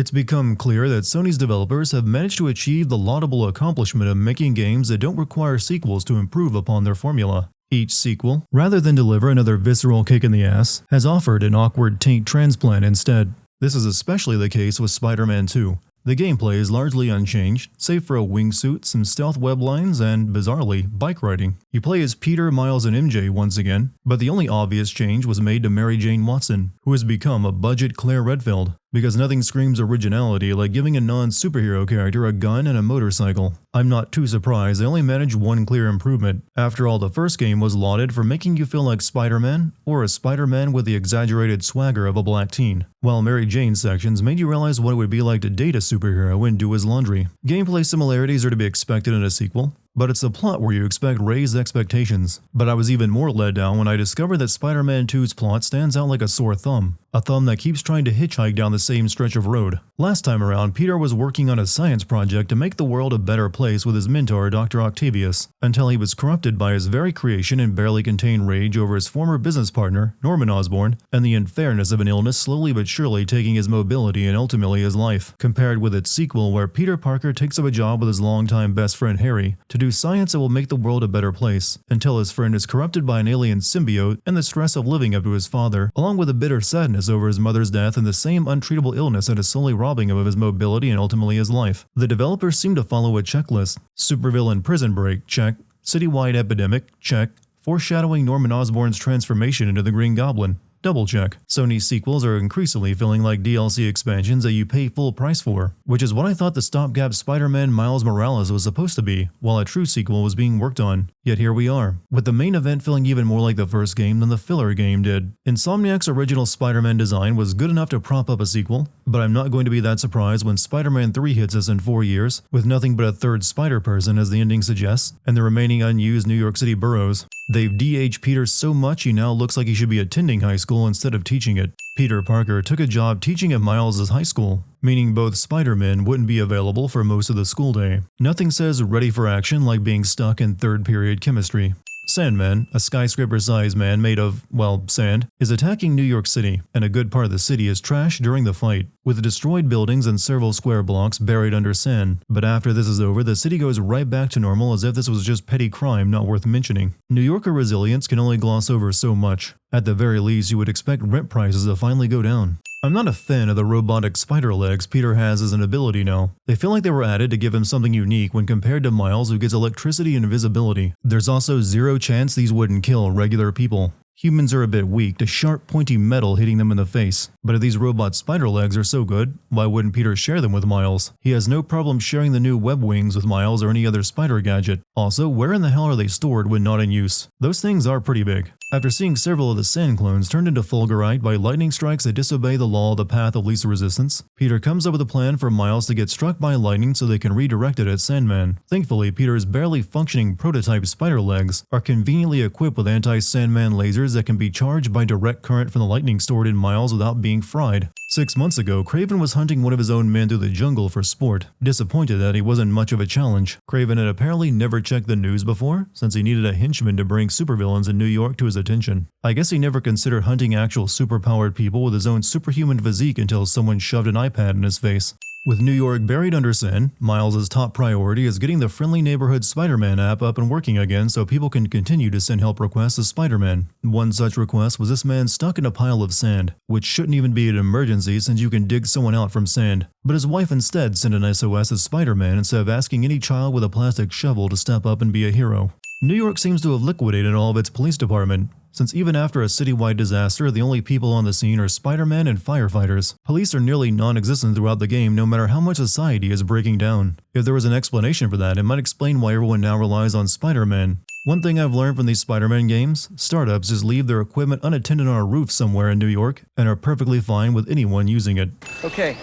It's become clear that Sony's developers have managed to achieve the laudable accomplishment of making games that don't require sequels to improve upon their formula. Each sequel, rather than deliver another visceral kick in the ass, has offered an awkward taint transplant instead. This is especially the case with Spider-Man 2. The gameplay is largely unchanged, save for a wingsuit, some stealth web lines, and, bizarrely, bike riding. You play as Peter, Miles, and MJ once again, but the only obvious change was made to Mary Jane Watson, who has become a budget Claire Redfield, because nothing screams originality like giving a non-superhero character a gun and a motorcycle. I'm not too surprised they only managed one clear improvement. After all, the first game was lauded for making you feel like Spider-Man, or a Spider-Man with the exaggerated swagger of a black teen, while Mary Jane's sections made you realize what it would be like to date a superhero and do his laundry. Gameplay similarities are to be expected in a sequel, but it's the plot where you expect raised expectations. But I was even more let down when I discovered that Spider-Man 2's plot stands out like a sore thumb. A thumb that keeps trying to hitchhike down the same stretch of road. Last time around, Peter was working on a science project to make the world a better place with his mentor, Dr. Octavius, until he was corrupted by his very creation and barely contained rage over his former business partner, Norman Osborn, and the unfairness of an illness slowly but surely taking his mobility and ultimately his life, compared with its sequel where Peter Parker takes up a job with his longtime best friend Harry to do science that will make the world a better place, until his friend is corrupted by an alien symbiote and the stress of living up to his father, along with a bitter sadness over his mother's death and the same untreatable illness that is slowly robbing him of his mobility and ultimately his life. The developers seem to follow a checklist. Supervillain prison break, check. Citywide epidemic, check. Foreshadowing Norman Osborn's transformation into the Green Goblin. Double check. Sony's sequels are increasingly feeling like DLC expansions that you pay full price for, which is what I thought the stopgap Spider-Man Miles Morales was supposed to be, while a true sequel was being worked on. Yet here we are, with the main event feeling even more like the first game than the filler game did. Insomniac's original Spider-Man design was good enough to prop up a sequel, but I'm not going to be that surprised when Spider-Man 3 hits us in 4 years, with nothing but a third Spider-Person as the ending suggests, and the remaining unused New York City boroughs. They've de-aged Peter so much he now looks like he should be attending high school instead of teaching it. Peter Parker took a job teaching at Miles' high school, meaning both Spider-Men wouldn't be available for most of the school day. Nothing says ready for action like being stuck in third period chemistry. Sandman, a skyscraper-sized man made of, well, sand, is attacking New York City, and a good part of the city is trashed during the fight, with destroyed buildings and several square blocks buried under sand. But after this is over, the city goes right back to normal as if this was just petty crime not worth mentioning. New Yorker resilience can only gloss over so much. At the very least, you would expect rent prices to finally go down. I'm not a fan of the robotic spider legs Peter has as an ability now. They feel like they were added to give him something unique when compared to Miles, who gets electricity and invisibility. There's also zero chance these wouldn't kill regular people. Humans are a bit weak to sharp, pointy metal hitting them in the face. But if these robot spider legs are so good, why wouldn't Peter share them with Miles? He has no problem sharing the new web wings with Miles or any other spider gadget. Also, where in the hell are they stored when not in use? Those things are pretty big. After seeing several of the sand clones turned into fulgurite by lightning strikes that disobey the law of the path of least resistance, Peter comes up with a plan for Miles to get struck by lightning so they can redirect it at Sandman. Thankfully, Peter's barely functioning prototype spider legs are conveniently equipped with anti-Sandman lasers that can be charged by direct current from the lightning stored in Miles without being fried. 6 months ago, Kraven was hunting one of his own men through the jungle for sport, disappointed that he wasn't much of a challenge. Kraven had apparently never checked the news before, since he needed a henchman to bring supervillains in New York to his attention. I guess he never considered hunting actual superpowered people with his own superhuman physique until someone shoved an iPad in his face. With New York buried under sand, Miles' top priority is getting the friendly neighborhood Spider-Man app up and working again so people can continue to send help requests to Spider-Man. One such request was this man stuck in a pile of sand, which shouldn't even be an emergency since you can dig someone out from sand. But his wife instead sent an SOS to Spider-Man instead of asking any child with a plastic shovel to step up and be a hero. New York seems to have liquidated all of its police department, since even after a citywide disaster, the only people on the scene are Spider-Man and firefighters. Police are nearly non-existent throughout the game no matter how much society is breaking down. If there was an explanation for that, it might explain why everyone now relies on Spider-Man. One thing I've learned from these Spider-Man games, startups just leave their equipment unattended on a roof somewhere in New York and are perfectly fine with anyone using it. Okay,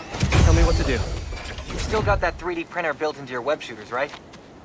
tell me what to do. You've still got that 3D printer built into your web shooters, right?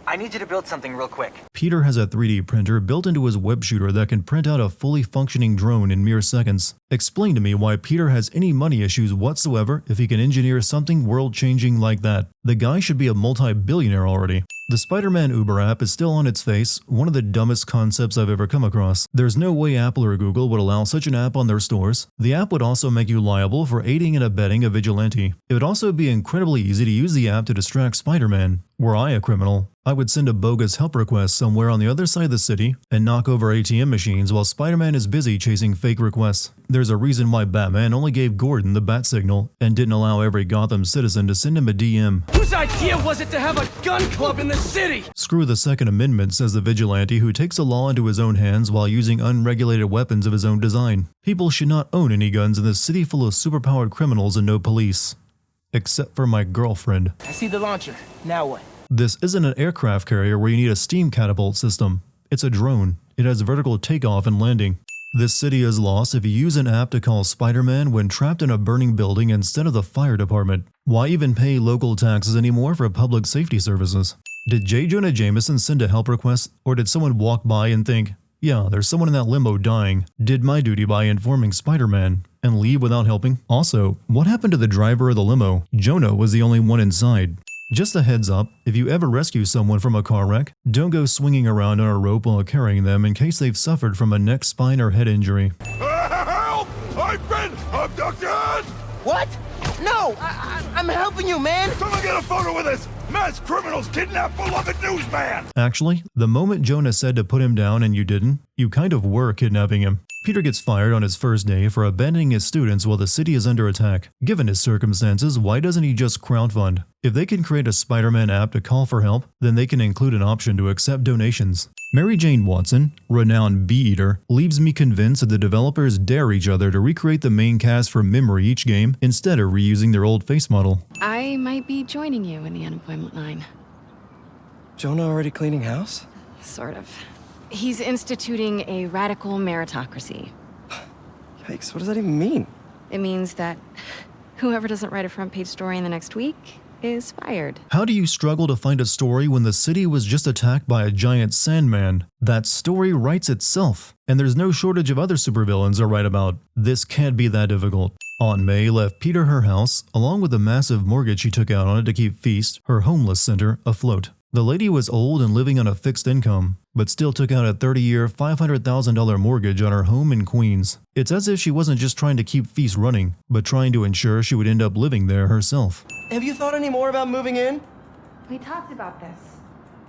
I need you to build something real quick. Peter has a 3D printer built into his web shooter that can print out a fully functioning drone in mere seconds. Explain to me why Peter has any money issues whatsoever if he can engineer something world-changing like that. The guy should be a multi-billionaire already. The Spider-Man Uber app is still on its face, one of the dumbest concepts I've ever come across. There's no way Apple or Google would allow such an app on their stores. The app would also make you liable for aiding and abetting a vigilante. It would also be incredibly easy to use the app to distract Spider-Man. Were I a criminal, I would send a bogus help request somewhere on the other side of the city and knock over ATM machines while Spider-Man is busy chasing fake requests. There's a reason why Batman only gave Gordon the bat signal and didn't allow every Gotham citizen to send him a DM. Whose idea was it to have a gun club in the city? Screw the Second Amendment, says the vigilante who takes the law into his own hands while using unregulated weapons of his own design. People should not own any guns in this city full of superpowered criminals and no police. Except for my girlfriend. I see the launcher. Now what? This isn't an aircraft carrier where you need a steam catapult system. It's a drone. It has vertical takeoff and landing. This city is lost if you use an app to call Spider-Man when trapped in a burning building instead of the fire department. Why even pay local taxes anymore for public safety services? Did J. Jonah Jameson send a help request, or did someone walk by and think, yeah, there's someone in that limo dying, did my duty by informing Spider-Man, and leave without helping? Also, what happened to the driver of the limo? Jonah was the only one inside. Just a heads up, if you ever rescue someone from a car wreck, don't go swinging around on a rope while carrying them in case they've suffered from a neck, spine, or head injury. Help! I've been abducted! What? No! I'm helping you, man! Someone get a photo with this! Mass criminals kidnap beloved newsman! Actually, the moment Jonah said to put him down and you didn't, you kind of were kidnapping him. Peter gets fired on his first day for abandoning his students while the city is under attack. Given his circumstances, why doesn't he just crowdfund? If they can create a Spider-Man app to call for help, then they can include an option to accept donations. Mary Jane Watson, renowned bee-eater, leaves me convinced that the developers dare each other to recreate the main cast from memory each game instead of reusing their old face model. I might be joining you in the unemployment line. Jonah already cleaning house? Sort of. He's instituting a radical meritocracy. Yikes, what does that even mean? It means that whoever doesn't write a front-page story in the next week is fired. How do you struggle to find a story when the city was just attacked by a giant Sandman? That story writes itself, and there's no shortage of other supervillains to write about. This can't be that difficult. Aunt May left Peter her house, along with the massive mortgage she took out on it to keep Feast, her homeless center, afloat. The lady was old and living on a fixed income, but still took out a 30-year, $500,000 mortgage on her home in Queens. It's as if she wasn't just trying to keep Feast running, but trying to ensure she would end up living there herself. Have you thought any more about moving in? We talked about this.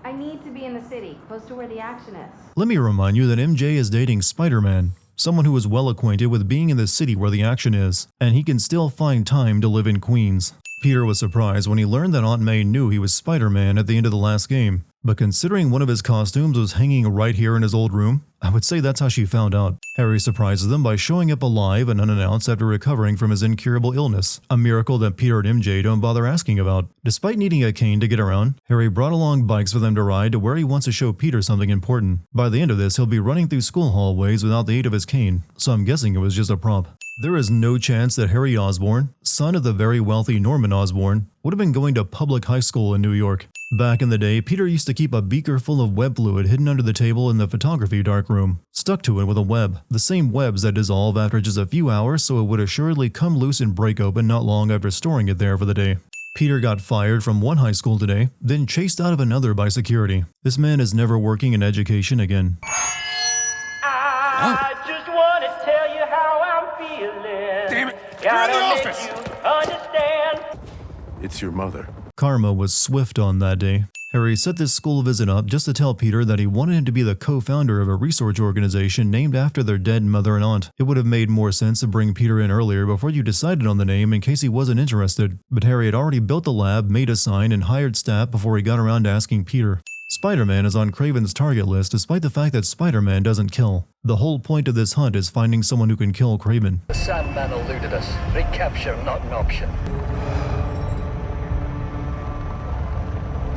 I need to be in the city, close to where the action is. Let me remind you that MJ is dating Spider-Man, someone who is well acquainted with being in the city where the action is, and he can still find time to live in Queens. Peter was surprised when he learned that Aunt May knew he was Spider-Man at the end of the last game, but considering one of his costumes was hanging right here in his old room, I would say that's how she found out. Harry surprises them by showing up alive and unannounced after recovering from his incurable illness, a miracle that Peter and MJ don't bother asking about. Despite needing a cane to get around, Harry brought along bikes for them to ride to where he wants to show Peter something important. By the end of this, he'll be running through school hallways without the aid of his cane, so I'm guessing it was just a prop. There is no chance that Harry Osborn, son of the very wealthy Norman Osborn, would have been going to public high school in New York. Back in the day, Peter used to keep a beaker full of web fluid hidden under the table in the photography darkroom, stuck to it with a web, the same webs that dissolve after just a few hours, so it would assuredly come loose and break open not long after storing it there for the day. Peter got fired from one high school today, then chased out of another by security. This man is never working in education again. I just want to tell you how I'm feeling. Damn it! Gotta You're in the make office! you understand. It's your mother. Karma was swift on that day. Harry set this school visit up just to tell Peter that he wanted him to be the co-founder of a research organization named after their dead mother and aunt. It would have made more sense to bring Peter in earlier before you decided on the name in case he wasn't interested, but Harry had already built the lab, made a sign, and hired staff before he got around to asking Peter. Spider-Man is on Craven's target list despite the fact that Spider-Man doesn't kill. The whole point of this hunt is finding someone who can kill Craven. The Sandman eluded us. Recapture not an option.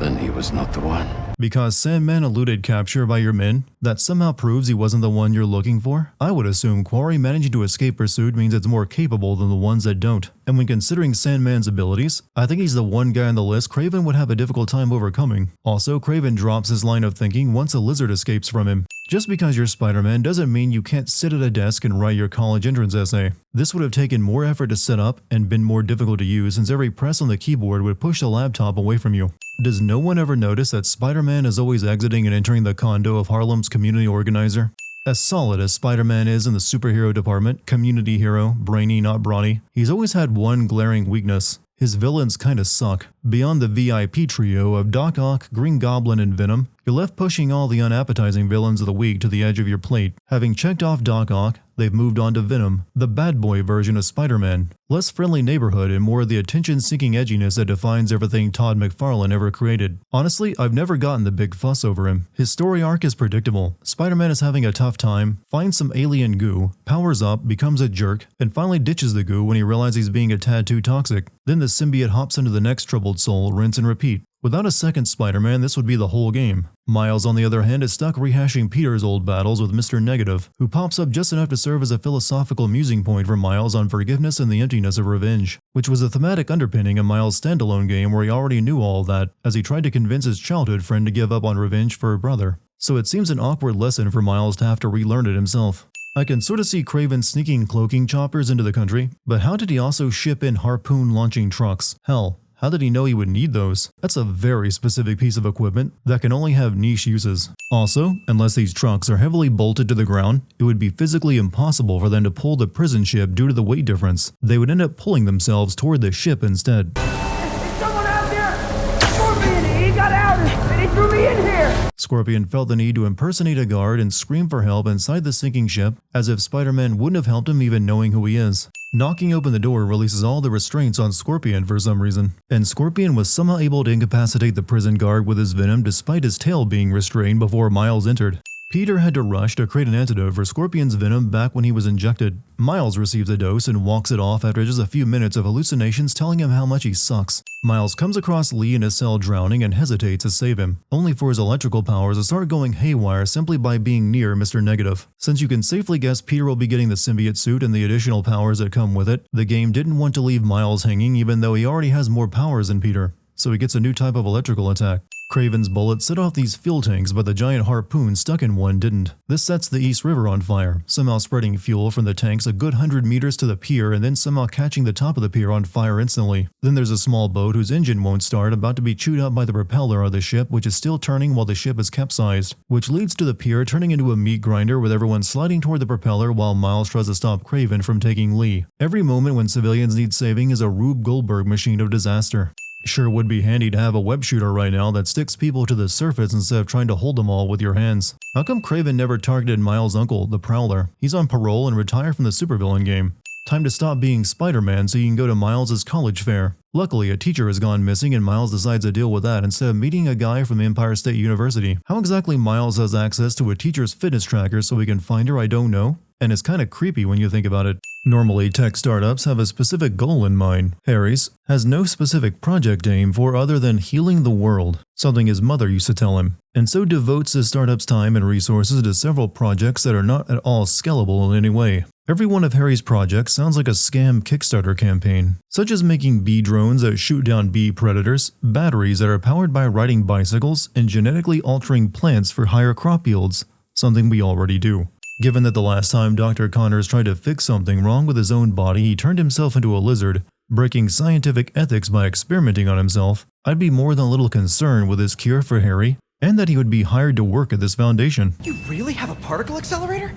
Then he was not the one. Because Sandman eluded capture by your men, that somehow proves he wasn't the one you're looking for? I would assume Quarry managing to escape pursuit means it's more capable than the ones that don't. And when considering Sandman's abilities, I think he's the one guy on the list Craven would have a difficult time overcoming. Also, Craven drops his line of thinking once a lizard escapes from him. Just because you're Spider-Man doesn't mean you can't sit at a desk and write your college entrance essay. This would have taken more effort to set up and been more difficult to use since every press on the keyboard would push the laptop away from you. Does no one ever notice that Spider-Man is always exiting and entering the condo of Harlem's community organizer? As solid as Spider-Man is in the superhero department, community hero, brainy not brawny, he's always had one glaring weakness. His villains kinda suck. Beyond the VIP trio of Doc Ock, Green Goblin, and Venom, you're left pushing all the unappetizing villains of the week to the edge of your plate. Having checked off Doc Ock, they've moved on to Venom, the bad boy version of Spider-Man. Less friendly neighborhood and more of the attention-seeking edginess that defines everything Todd McFarlane ever created. Honestly, I've never gotten the big fuss over him. His story arc is predictable. Spider-Man is having a tough time, finds some alien goo, powers up, becomes a jerk, and finally ditches the goo when he realizes he's being a tad too toxic. Then the symbiote hops into the next troubled soul, rinse and repeat. Without a second Spider-Man, this would be the whole game. Miles, on the other hand, is stuck rehashing Peter's old battles with Mr. Negative, who pops up just enough to serve as a philosophical musing point for Miles on forgiveness and the emptiness of revenge, which was a thematic underpinning of Miles' standalone game where he already knew all that, as he tried to convince his childhood friend to give up on revenge for her brother. So it seems an awkward lesson for Miles to have to relearn it himself. I can sort of see Kraven sneaking cloaking choppers into the country, but how did he also ship in harpoon-launching trucks? Hell, how did he know he would need those? That's a very specific piece of equipment that can only have niche uses. Also, unless these trucks are heavily bolted to the ground, it would be physically impossible for them to pull the prison ship due to the weight difference. They would end up pulling themselves toward the ship instead. There's someone out there! Scorpion! He got out and he threw me in here! Scorpion felt the need to impersonate a guard and scream for help inside the sinking ship, as if Spider-Man wouldn't have helped him even knowing who he is. Knocking open the door releases all the restraints on Scorpion for some reason, and Scorpion was somehow able to incapacitate the prison guard with his venom despite his tail being restrained before Miles entered. Peter had to rush to create an antidote for Scorpion's venom back when he was injected. Miles receives a dose and walks it off after just a few minutes of hallucinations telling him how much he sucks. Miles comes across Lee in his cell drowning and hesitates to save him, only for his electrical powers to start going haywire simply by being near Mr. Negative. Since you can safely guess Peter will be getting the symbiote suit and the additional powers that come with it, the game didn't want to leave Miles hanging even though he already has more powers than Peter, so he gets a new type of electrical attack. Kraven's bullets set off these fuel tanks, but the giant harpoon stuck in one didn't. This sets the East River on fire, somehow spreading fuel from the tanks a good 100 meters to the pier and then somehow catching the top of the pier on fire instantly. Then there's a small boat whose engine won't start, about to be chewed up by the propeller of the ship, which is still turning while the ship is capsized, which leads to the pier turning into a meat grinder with everyone sliding toward the propeller while Miles tries to stop Kraven from taking Lee. Every moment when civilians need saving is a Rube Goldberg machine of disaster. Sure would be handy to have a web shooter right now that sticks people to the surface instead of trying to hold them all with your hands. How come Kraven never targeted Miles' uncle, the Prowler? He's on parole and retired from the supervillain game. Time to stop being Spider-Man so you can go to Miles' college fair. Luckily, a teacher has gone missing and Miles decides to deal with that instead of meeting a guy from the Empire State University. How exactly Miles has access to a teacher's fitness tracker so he can find her, I don't know. And it's kinda creepy when you think about it. Normally, tech startups have a specific goal in mind. Harry's has no specific project to aim for other than healing the world, something his mother used to tell him, and so devotes his startup's time and resources to several projects that are not at all scalable in any way. Every one of Harry's projects sounds like a scam Kickstarter campaign, such as making bee drones that shoot down bee predators, batteries that are powered by riding bicycles, and genetically altering plants for higher crop yields, something we already do. Given that the last time Dr. Connors tried to fix something wrong with his own body, he turned himself into a lizard, breaking scientific ethics by experimenting on himself, I'd be more than a little concerned with his cure for Harry, and that he would be hired to work at this foundation. You really have a particle accelerator?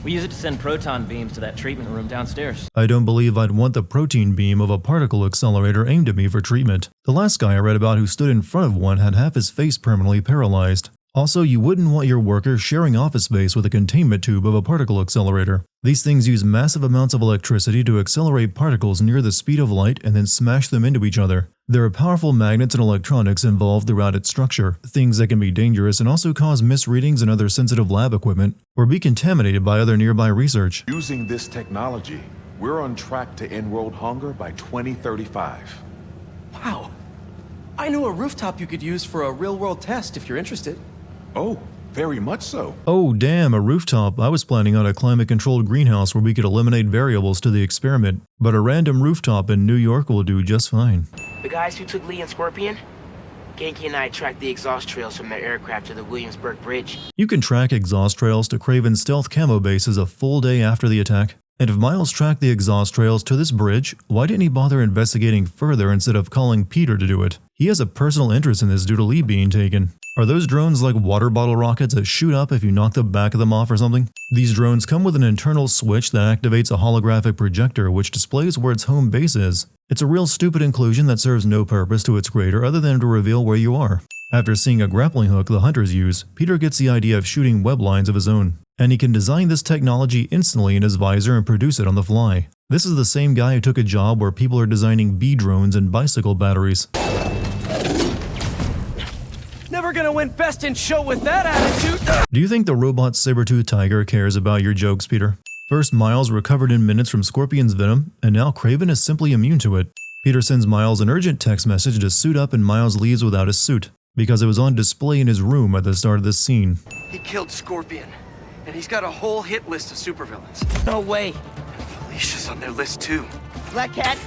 We use it to send proton beams to that treatment room downstairs. I don't believe I'd want the protein beam of a particle accelerator aimed at me for treatment. The last guy I read about who stood in front of one had half his face permanently paralyzed. Also, you wouldn't want your worker sharing office space with a containment tube of a particle accelerator. These things use massive amounts of electricity to accelerate particles near the speed of light and then smash them into each other. There are powerful magnets and electronics involved throughout its structure, things that can be dangerous and also cause misreadings in other sensitive lab equipment, or be contaminated by other nearby research. Using this technology, we're on track to end world hunger by 2035. Wow. I know a rooftop you could use for a real-world test if you're interested. Oh, very much so. Oh damn, a rooftop. I was planning on a climate-controlled greenhouse where we could eliminate variables to the experiment, but a random rooftop in New York will do just fine. The guys who took Lee and Scorpion? Genki and I tracked the exhaust trails from their aircraft to the Williamsburg Bridge. You can track exhaust trails to Kraven's stealth camo bases a full day after the attack. And if Miles tracked the exhaust trails to this bridge, why didn't he bother investigating further instead of calling Peter to do it? He has a personal interest in this due to Lee being taken. Are those drones like water bottle rockets that shoot up if you knock the back of them off or something? These drones come with an internal switch that activates a holographic projector which displays where its home base is. It's a real stupid inclusion that serves no purpose to its creator other than to reveal where you are. After seeing a grappling hook the hunters use, Peter gets the idea of shooting web lines of his own. And he can design this technology instantly in his visor and produce it on the fly. This is the same guy who took a job where people are designing bee drones and bicycle batteries. Never gonna win best in show with that attitude. Do you think the robot saber-toothed tiger cares about your jokes, Peter? First, Miles recovered in minutes from Scorpion's venom, and now Kraven is simply immune to it. Peter sends Miles an urgent text message to suit up, and Miles leaves without his suit, because it was on display in his room at the start of this scene. He killed Scorpion, and he's got a whole hit list of supervillains. No way. Alicia's on their list too. Black Cat,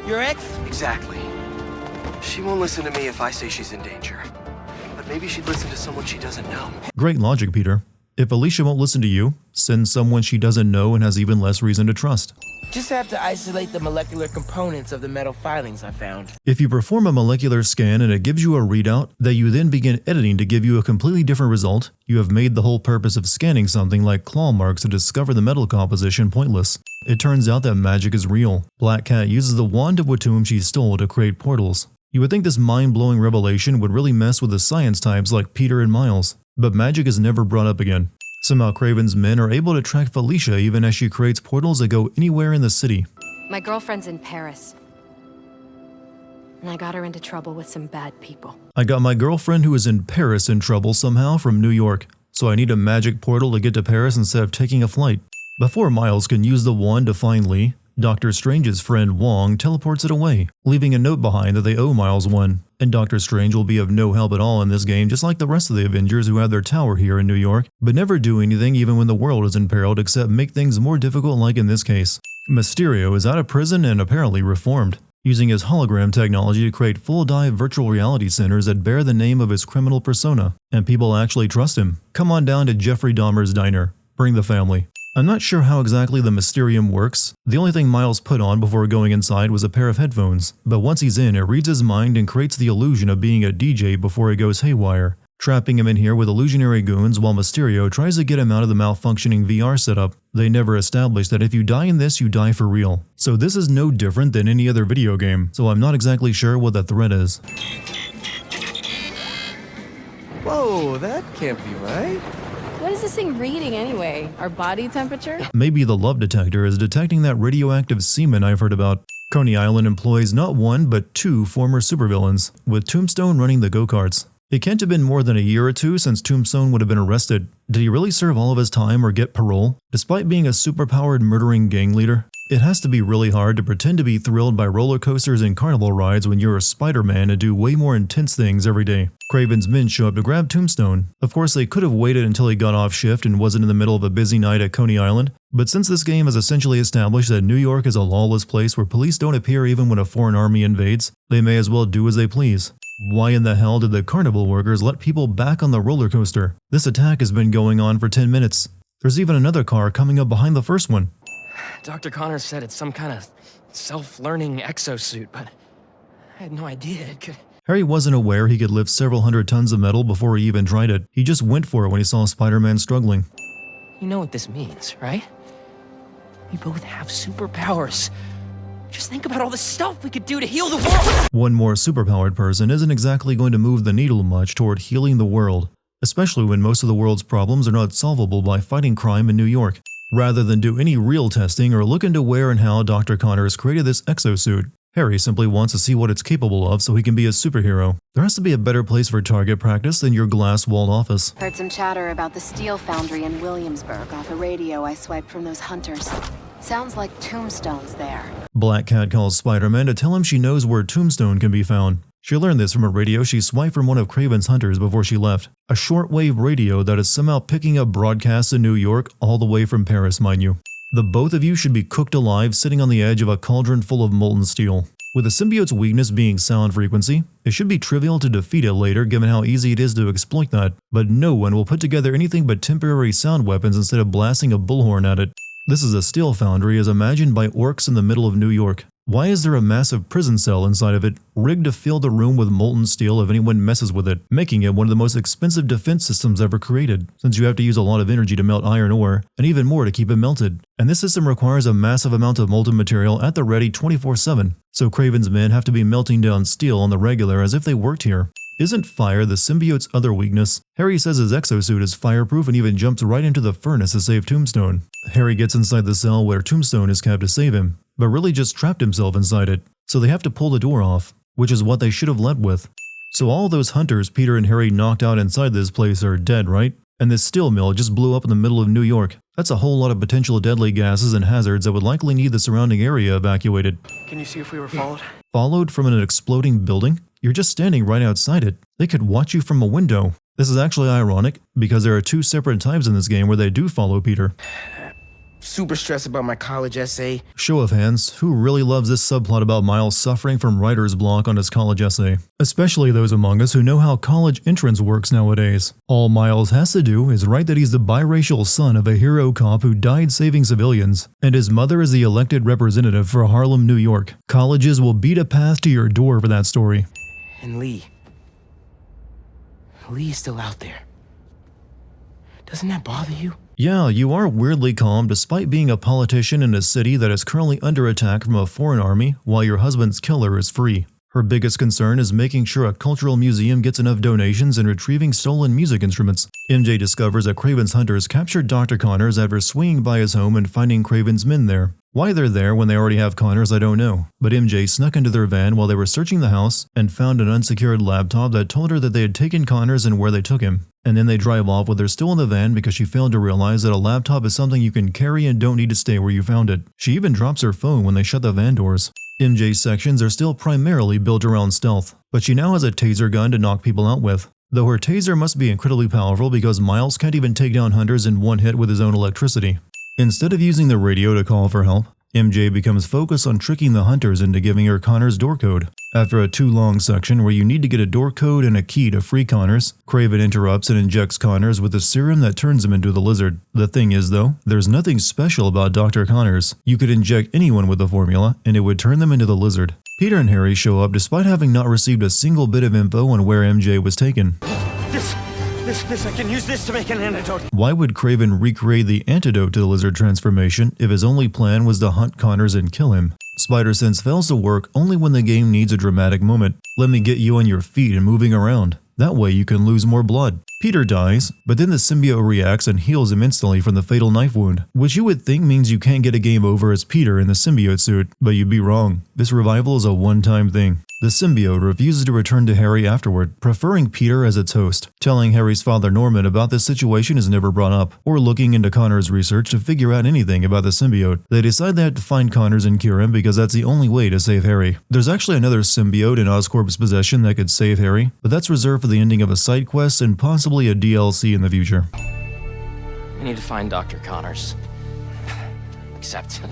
your ex? Exactly. She won't listen to me if I say she's in danger. But maybe she'd listen to someone she doesn't know. Great logic, Peter. If Alicia won't listen to you, send someone she doesn't know and has even less reason to trust. Just have to isolate the molecular components of the metal filings I found. If you perform a molecular scan and it gives you a readout that you then begin editing to give you a completely different result, you have made the whole purpose of scanning something like claw marks to discover the metal composition pointless. It turns out that magic is real. Black Cat uses the wand of Watum she stole to create portals. You would think this mind-blowing revelation would really mess with the science types like Peter and Miles, but magic is never brought up again. Somehow Kraven's men are able to track Felicia even as she creates portals that go anywhere in the city. My girlfriend's in Paris, and I got her into trouble with some bad people. I got my girlfriend who is in Paris in trouble somehow from New York, so I need a magic portal to get to Paris instead of taking a flight. Before Miles can use the wand to find Lee, Doctor Strange's friend Wong teleports it away, leaving a note behind that they owe Miles one. And Doctor Strange will be of no help at all in this game, just like the rest of the Avengers who have their tower here in New York, but never do anything even when the world is imperiled except make things more difficult like in this case. Mysterio is out of prison and apparently reformed, using his hologram technology to create full-dive virtual reality centers that bear the name of his criminal persona, and people actually trust him. Come on down to Jeffrey Dahmer's diner. Bring the family. I'm not sure how exactly the Mysterium works. The only thing Miles put on before going inside was a pair of headphones, but once he's in, it reads his mind and creates the illusion of being a DJ before he goes haywire, trapping him in here with illusionary goons while Mysterio tries to get him out of the malfunctioning VR setup. They never established that if you die in this, you die for real. So this is no different than any other video game, so I'm not exactly sure what the threat is. Whoa, that can't be right. What is this thing reading anyway? Our body temperature? Maybe the love detector is detecting that radioactive semen I've heard about. Coney Island employs not one but two former supervillains, with Tombstone running the go-karts. It can't have been more than a year or two since Tombstone would have been arrested. Did he really serve all of his time or get parole, despite being a superpowered murdering gang leader? It has to be really hard to pretend to be thrilled by roller coasters and carnival rides when you're a Spider-Man and do way more intense things every day. Kraven's men show up to grab Tombstone. Of course, they could have waited until he got off shift and wasn't in the middle of a busy night at Coney Island, but since this game has essentially established that New York is a lawless place where police don't appear even when a foreign army invades, they may as well do as they please. Why in the hell did the carnival workers let people back on the roller coaster? This attack has been going on for 10 minutes. There's even another car coming up behind the first one. Dr. Connors said it's some kind of self-learning exosuit, but I had no idea it could... Harry wasn't aware he could lift several hundred tons of metal before he even tried it. He just went for it when he saw Spider-Man struggling. You know what this means, right? We both have superpowers. Just think about all the stuff we could do to heal the world! One more superpowered person isn't exactly going to move the needle much toward healing the world, especially when most of the world's problems are not solvable by fighting crime in New York. Rather than do any real testing or look into where and how Dr. Connors created this exosuit, Harry simply wants to see what it's capable of so he can be a superhero. There has to be a better place for target practice than your glass-walled office. Heard some chatter about the steel foundry in Williamsburg off a radio I swiped from those hunters. Sounds like Tombstone's there. Black Cat calls Spider-Man to tell him she knows where Tombstone can be found. She learned this from a radio she swiped from one of Kraven's hunters before she left. A shortwave radio that is somehow picking up broadcasts in New York all the way from Paris, mind you. The both of you should be cooked alive sitting on the edge of a cauldron full of molten steel. With the symbiote's weakness being sound frequency, it should be trivial to defeat it later given how easy it is to exploit that, but no one will put together anything but temporary sound weapons instead of blasting a bullhorn at it. This is a steel foundry as imagined by orcs in the middle of New York. Why is there a massive prison cell inside of it, rigged to fill the room with molten steel if anyone messes with it, making it one of the most expensive defense systems ever created, since you have to use a lot of energy to melt iron ore, and even more to keep it melted. And this system requires a massive amount of molten material at the ready 24/7, so Kraven's men have to be melting down steel on the regular as if they worked here. Isn't fire the symbiote's other weakness? Harry says his exosuit is fireproof and even jumps right into the furnace to save Tombstone. Harry gets inside the cell where Tombstone is kept to save him, but really just trapped himself inside it, so they have to pull the door off, which is what they should have led with. So all those hunters Peter and Harry knocked out inside this place are dead, right? And this steel mill just blew up in the middle of New York. That's a whole lot of potential deadly gases and hazards that would likely need the surrounding area evacuated. Can you see if we were followed? Followed from an exploding building? You're just standing right outside it. They could watch you from a window. This is actually ironic, because there are two separate times in this game where they do follow Peter. Super stressed about my college essay. Show of hands, who really loves this subplot about Miles suffering from writer's block on his college essay? Especially those among us who know how college entrance works nowadays. All Miles has to do is write that he's the biracial son of a hero cop who died saving civilians, and his mother is the elected representative for Harlem, New York. Colleges will beat a path to your door for that story. And Lee's still out there. Doesn't that bother you? Yeah, you are weirdly calm despite being a politician in a city that is currently under attack from a foreign army while your husband's killer is free. Her biggest concern is making sure a cultural museum gets enough donations and retrieving stolen music instruments. MJ discovers that Kraven's hunters captured Dr. Connors after swinging by his home and finding Kraven's men there. Why they're there when they already have Connors, I don't know, but MJ snuck into their van while they were searching the house and found an unsecured laptop that told her that they had taken Connors and where they took him. And then they drive off with her still in the van because she failed to realize that a laptop is something you can carry and don't need to stay where you found it. She even drops her phone when they shut the van doors. MJ's sections are still primarily built around stealth, but she now has a taser gun to knock people out with. Though her taser must be incredibly powerful because Miles can't even take down hunters in one hit with his own electricity. Instead of using the radio to call for help, MJ becomes focused on tricking the hunters into giving her Connor's door code. After a too long section where you need to get a door code and a key to free Connors, Kraven interrupts and injects Connors with a serum that turns him into the lizard. The thing is though, there's nothing special about Dr. Connors. You could inject anyone with the formula and it would turn them into the lizard. Peter and Harry show up despite having not received a single bit of info on where MJ was taken. I can use this to make an antidote. Why would Kraven recreate the antidote to the lizard transformation if his only plan was to hunt Connors and kill him? Spider Sense fails to work only when the game needs a dramatic moment. Let me get you on your feet and moving around. That way you can lose more blood. Peter dies, but then the symbiote reacts and heals him instantly from the fatal knife wound, which you would think means you can't get a game over as Peter in the symbiote suit, but you'd be wrong. This revival is a one-time thing. The symbiote refuses to return to Harry afterward, preferring Peter as its host. Telling Harry's father Norman about this situation is never brought up, or looking into Connor's research to figure out anything about the symbiote. They decide they have to find Connors and cure him because that's the only way to save Harry. There's actually another symbiote in Oscorp's possession that could save Harry, but that's reserved for the ending of a side quest and possibly a DLC in the future. We need to find Dr. Connors. Except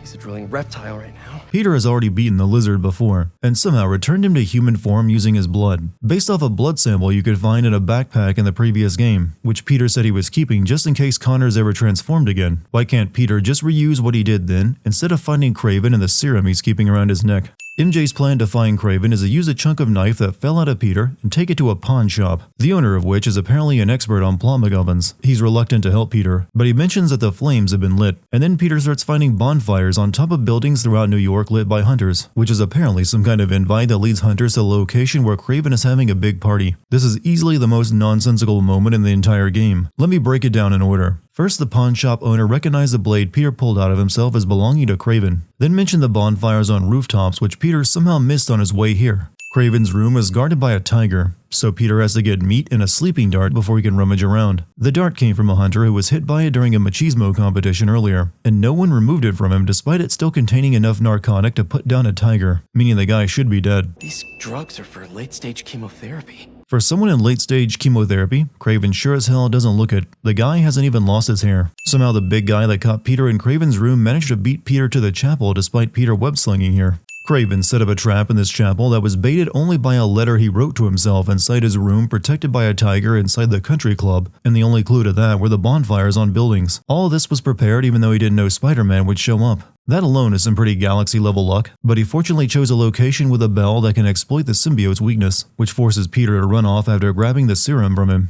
He's a drooling reptile right now. Peter has already beaten the lizard before, and somehow returned him to human form using his blood, based off a blood sample you could find in a backpack in the previous game, which Peter said he was keeping just in case Connors ever transformed again. Why can't Peter just reuse what he did then, instead of finding Kraven and the serum he's keeping around his neck? MJ's plan to find Kraven is to use a chunk of knife that fell out of Peter and take it to a pawn shop, the owner of which is apparently an expert on plot MacGuffins. He's reluctant to help Peter, but he mentions that the flames have been lit, and then Peter starts finding bonfires on top of buildings throughout New York lit by hunters, which is apparently some kind of invite that leads hunters to the location where Kraven is having a big party. This is easily the most nonsensical moment in the entire game. Let me break it down in order. First, the pawn shop owner recognized the blade Peter pulled out of himself as belonging to Kraven, then mentioned the bonfires on rooftops which Peter somehow missed on his way here. Kraven's room is guarded by a tiger, so Peter has to get meat and a sleeping dart before he can rummage around. The dart came from a hunter who was hit by it during a machismo competition earlier, and no one removed it from him despite it still containing enough narcotic to put down a tiger, meaning the guy should be dead. These drugs are for late-stage chemotherapy. For someone in late-stage chemotherapy, Kraven sure as hell doesn't look it. The guy hasn't even lost his hair. Somehow the big guy that caught Peter in Kraven's room managed to beat Peter to the chapel despite Peter web-slinging here. Craven set up a trap in this chapel that was baited only by a letter he wrote to himself inside his room protected by a tiger inside the country club, and the only clue to that were the bonfires on buildings. All this was prepared even though he didn't know Spider-Man would show up. That alone is some pretty galaxy-level luck, but he fortunately chose a location with a bell that can exploit the symbiote's weakness, which forces Peter to run off after grabbing the serum from him.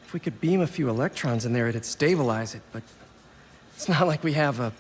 If we could beam a few electrons in there, it'd stabilize it, but it's not like we have a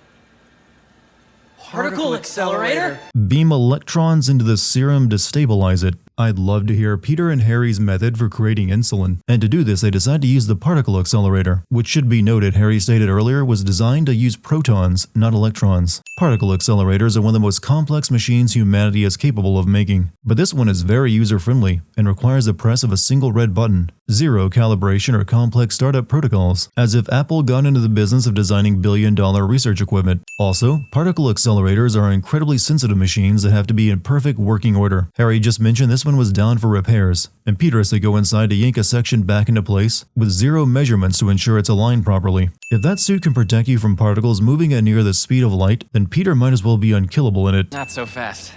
particle accelerator. Beam electrons into the serum to stabilize it. I'd love to hear Peter and Harry's method for creating insulin. And to do this, they decide to use the particle accelerator, which should be noted Harry stated earlier was designed to use protons, not electrons. Particle accelerators are one of the most complex machines humanity is capable of making. But this one is very user-friendly and requires the press of a single red button. Zero calibration or complex startup protocols, as if Apple got into the business of designing billion-dollar research equipment. Also, particle accelerators are incredibly sensitive machines that have to be in perfect working order. Harry just mentioned this one was down for repairs, and Peter has to go inside to yank a section back into place with zero measurements to ensure it's aligned properly. If that suit can protect you from particles moving at near the speed of light, then Peter might as well be unkillable in it. Not so fast.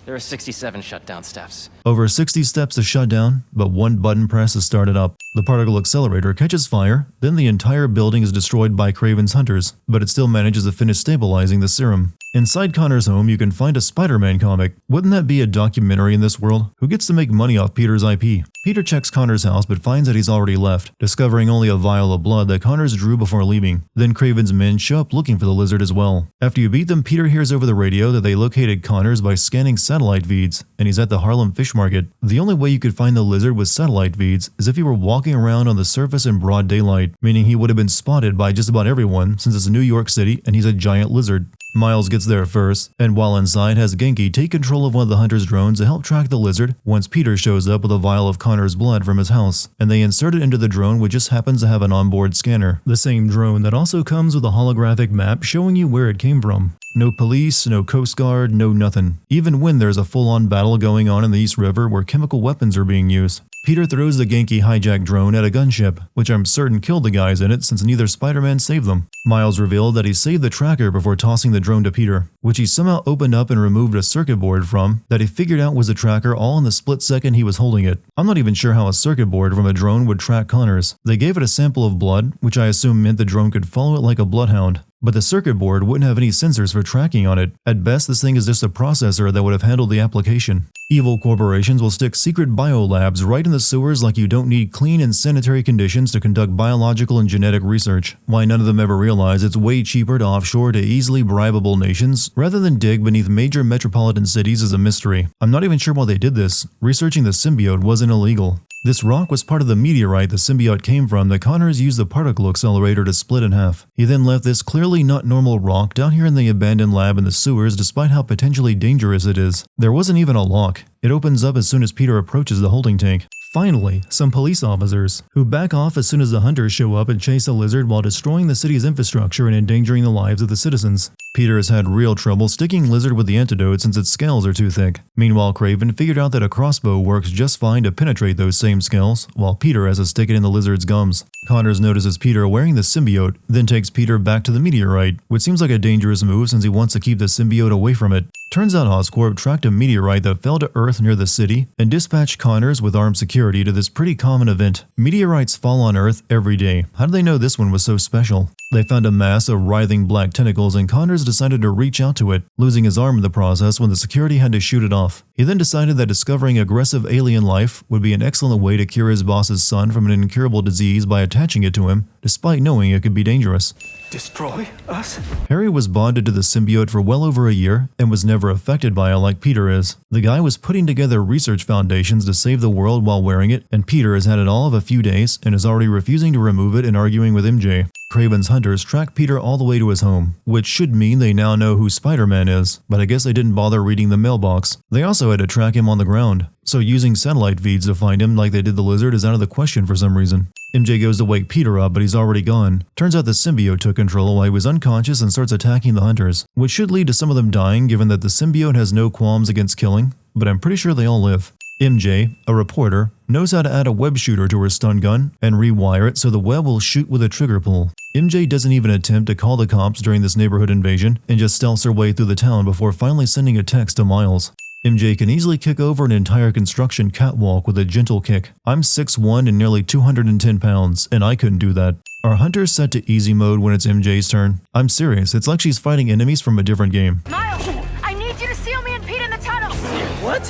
There are 67 shutdown steps. Over 60 steps to shut down, but one button press to start it up. The particle accelerator catches fire, then the entire building is destroyed by Craven's hunters, but it still manages to finish stabilizing the serum. Inside Connor's home, you can find a Spider-Man comic. Wouldn't that be a documentary in this world? Who gets to make money off Peter's IP? Peter checks Connor's house but finds that he's already left, discovering only a vial of blood that Connors drew before leaving. Then Craven's men show up looking for the lizard as well. After you beat them, Peter hears over the radio that they located Connors by scanning satellite feeds, and he's at the Harlem Fish Market. The only way you could find the lizard with satellite feeds is if he were walking around on the surface in broad daylight, meaning he would have been spotted by just about everyone since it's New York City and he's a giant lizard. Miles gets there first, and while inside has Genki take control of one of the hunter's drones to help track the lizard once Peter shows up with a vial of Connor's blood from his house, and they insert it into the drone which just happens to have an onboard scanner. The same drone that also comes with a holographic map showing you where it came from. No police, no Coast Guard, no nothing. Even when there's a full-on battle going on in the East River where chemical weapons are being used. Peter throws the Genki hijacked drone at a gunship, which I'm certain killed the guys in it since neither Spider-Man saved them. Miles revealed that he saved the tracker before tossing the drone to Peter, which he somehow opened up and removed a circuit board from that he figured out was the tracker all in the split second he was holding it. I'm not even sure how a circuit board from a drone would track Connors. They gave it a sample of blood, which I assume meant the drone could follow it like a bloodhound. But the circuit board wouldn't have any sensors for tracking on it. At best, this thing is just a processor that would have handled the application. Evil corporations will stick secret biolabs right in the sewers like you don't need clean and sanitary conditions to conduct biological and genetic research. Why none of them ever realize it's way cheaper to offshore to easily bribable nations rather than dig beneath major metropolitan cities is a mystery. I'm not even sure why they did this. Researching the symbiote wasn't illegal. This rock was part of the meteorite the symbiote came from that Connors used the particle accelerator to split in half. He then left this clearly not normal rock down here in the abandoned lab in the sewers despite how potentially dangerous it is. There wasn't even a lock. It opens up as soon as Peter approaches the holding tank. Finally, some police officers, who back off as soon as the hunters show up and chase the lizard while destroying the city's infrastructure and endangering the lives of the citizens. Peter has had real trouble sticking lizard with the antidote since its scales are too thick. Meanwhile, Craven figured out that a crossbow works just fine to penetrate those same scales, while Peter has to stick it in the lizard's gums. Connors notices Peter wearing the symbiote, then takes Peter back to the meteorite, which seems like a dangerous move since he wants to keep the symbiote away from it. Turns out Oscorp tracked a meteorite that fell to Earth near the city and dispatched Connors with armed security to this pretty common event. Meteorites fall on Earth every day. How did they know this one was so special? They found a mass of writhing black tentacles and Connors decided to reach out to it, losing his arm in the process when the security had to shoot it off. He then decided that discovering aggressive alien life would be an excellent way to cure his boss's son from an incurable disease by attaching it to him, despite knowing it could be dangerous. Destroy us? Harry was bonded to the symbiote for well over a year and was never affected by it like Peter is. The guy was putting together research foundations to save the world while wearing it, and Peter has had it all of a few days and is already refusing to remove it and arguing with MJ. Craven's hunters track Peter all the way to his home, which should mean they now know who Spider-Man is, but I guess they didn't bother reading the mailbox. They also had to track him on the ground, so using satellite feeds to find him like they did the lizard is out of the question for some reason. MJ goes to wake Peter up, but he's already gone. Turns out the symbiote took control while he was unconscious and starts attacking the hunters, which should lead to some of them dying given that the symbiote has no qualms against killing, but I'm pretty sure they all live. MJ, a reporter, knows how to add a web shooter to her stun gun, and rewire it so the web will shoot with a trigger pull. MJ doesn't even attempt to call the cops during this neighborhood invasion and just stealths her way through the town before finally sending a text to Miles. MJ can easily kick over an entire construction catwalk with a gentle kick. I'm 6'1" and nearly 210 pounds, and I couldn't do that. Are hunters set to easy mode when it's MJ's turn? I'm serious, it's like she's fighting enemies from a different game. Miles, I need you to seal me and Pete in the tunnels. What?